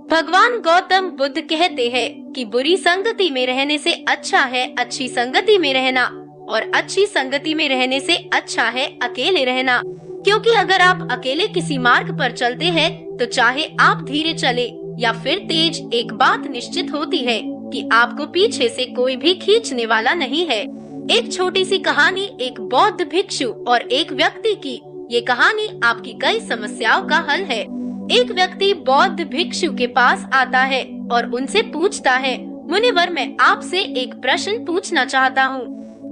भगवान गौतम बुद्ध कहते हैं कि बुरी संगति में रहने से अच्छा है अच्छी संगति में रहना, और अच्छी संगति में रहने से अच्छा है अकेले रहना। क्योंकि अगर आप अकेले किसी मार्ग पर चलते हैं तो चाहे आप धीरे चले या फिर तेज, एक बात निश्चित होती है कि आपको पीछे से कोई भी खींचने वाला नहीं है। एक छोटी सी कहानी एक बौद्ध भिक्षु और एक व्यक्ति की। ये कहानी आपकी कई समस्याओं का हल है। एक व्यक्ति बौद्ध भिक्षु के पास आता है और उनसे पूछता है, मुनिवर, मैं आपसे एक प्रश्न पूछना चाहता हूँ।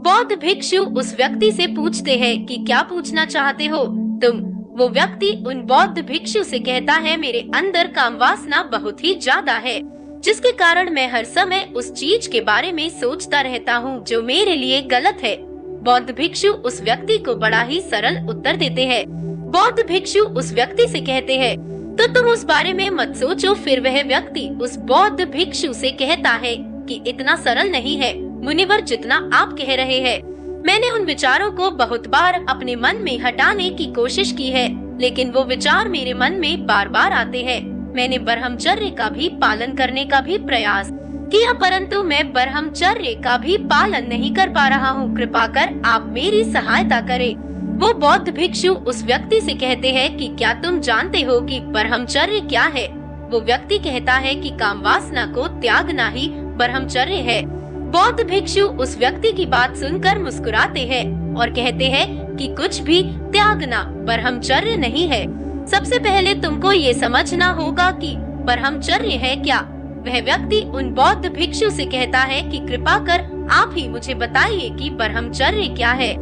बौद्ध भिक्षु उस व्यक्ति से पूछते हैं कि क्या पूछना चाहते हो तुम। वो व्यक्ति उन बौद्ध भिक्षु से कहता है, मेरे अंदर काम वासना बहुत ही ज्यादा है, जिसके कारण मैं हर समय उस चीज के बारे में सोचता रहता हूँ जो मेरे लिए गलत है। बौद्ध भिक्षु उस व्यक्ति को बड़ा ही सरल उत्तर देते हैं। बौद्ध भिक्षु उस व्यक्ति से कहते हैं, तो तुम उस बारे में मत सोचो। फिर वह व्यक्ति उस बौद्ध भिक्षु से कहता है कि इतना सरल नहीं है मुनिवर जितना आप कह रहे हैं। मैंने उन विचारों को बहुत बार अपने मन में हटाने की कोशिश की है, लेकिन वो विचार मेरे मन में बार बार आते हैं। मैंने ब्रह्मचर्य का भी पालन करने का भी प्रयास किया, परंतु मैं ब्रह्मचर्य का भी पालन नहीं कर पा रहा हूँ। कृपा कर आप मेरी सहायता करें। वो बौद्ध भिक्षु उस व्यक्ति से कहते हैं कि क्या तुम जानते हो कि ब्रह्मचर्य क्या है। वो व्यक्ति कहता है कि काम वासना को त्यागना ही ब्रह्मचर्य है। बौद्ध भिक्षु उस व्यक्ति की बात सुनकर मुस्कुराते हैं और कहते हैं कि कुछ भी त्यागना ब्रह्मचर्य नहीं है। सबसे पहले तुमको ये समझना होगा कि ब्रह्मचर्य है क्या। वह व्यक्ति उन बौद्ध भिक्षु से कहता है कि कृपा कर आप ही मुझे बताइए कि ब्रह्मचर्य क्या है।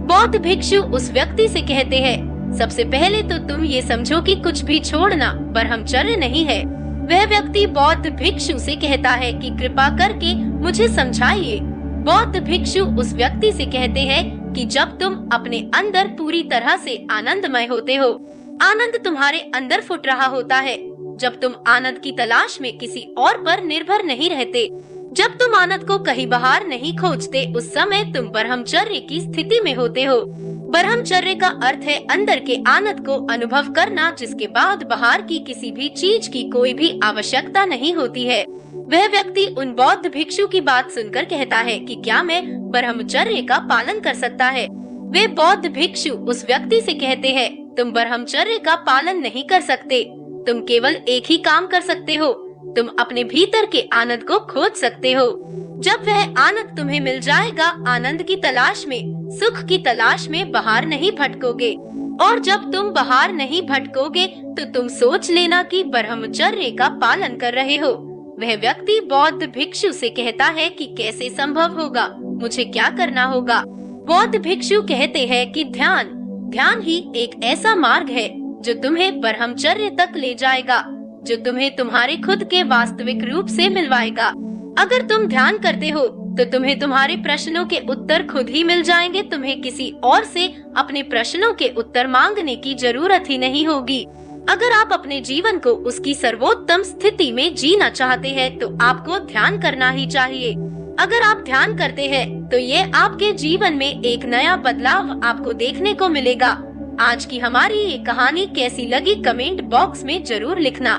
बौद्ध भिक्षु उस व्यक्ति से कहते हैं, सबसे पहले तो तुम ये समझो कि कुछ भी छोड़ना ब्रह्मचर्य नहीं है। वह व्यक्ति बौद्ध भिक्षु से कहता है कि कृपा करके मुझे समझाइए। बौद्ध भिक्षु उस व्यक्ति से कहते हैं कि जब तुम अपने अंदर पूरी तरह से आनंदमय होते हो, आनंद तुम्हारे अंदर फुट रहा होता है, जब तुम आनंद की तलाश में किसी और पर निर्भर नहीं रहते, जब तुम आनंद को कहीं बाहर नहीं खोजते, उस समय तुम ब्रह्मचर्य की स्थिति में होते हो। ब्रह्मचर्य का अर्थ है अंदर के आनंद को अनुभव करना, जिसके बाद बाहर की किसी भी चीज की कोई भी आवश्यकता नहीं होती है। वह व्यक्ति उन बौद्ध भिक्षु की बात सुनकर कहता है कि क्या मैं ब्रह्मचर्य का पालन कर सकता है। वे बौद्ध भिक्षु उस व्यक्ति से कहते हैं, तुम ब्रह्मचर्य का पालन नहीं कर सकते, तुम केवल एक ही काम कर सकते हो, तुम अपने भीतर के आनंद को खोज सकते हो। जब वह आनंद तुम्हें मिल जाएगा, आनंद की तलाश में, सुख की तलाश में बाहर नहीं भटकोगे, और जब तुम बाहर नहीं भटकोगे तो तुम सोच लेना कि ब्रह्मचर्य का पालन कर रहे हो। वह व्यक्ति बौद्ध भिक्षु से कहता है कि कैसे संभव होगा, मुझे क्या करना होगा। बौद्ध भिक्षु कहते हैं कि ध्यान ही एक ऐसा मार्ग है जो तुम्हें ब्रह्मचर्य तक ले जाएगा, जो तुम्हें तुम्हारे खुद के वास्तविक रूप से मिलवाएगा। अगर तुम ध्यान करते हो तो तुम्हें तुम्हारे प्रश्नों के उत्तर खुद ही मिल जाएंगे। तुम्हें किसी और से अपने प्रश्नों के उत्तर मांगने की जरूरत ही नहीं होगी। अगर आप अपने जीवन को उसकी सर्वोत्तम स्थिति में जीना चाहते हैं तो आपको ध्यान करना ही चाहिए। अगर आप ध्यान करते हैं तो ये आपके जीवन में एक नया बदलाव आपको देखने को मिलेगा। आज की हमारी ये कहानी कैसी लगी कमेंट बॉक्स में जरूर लिखना।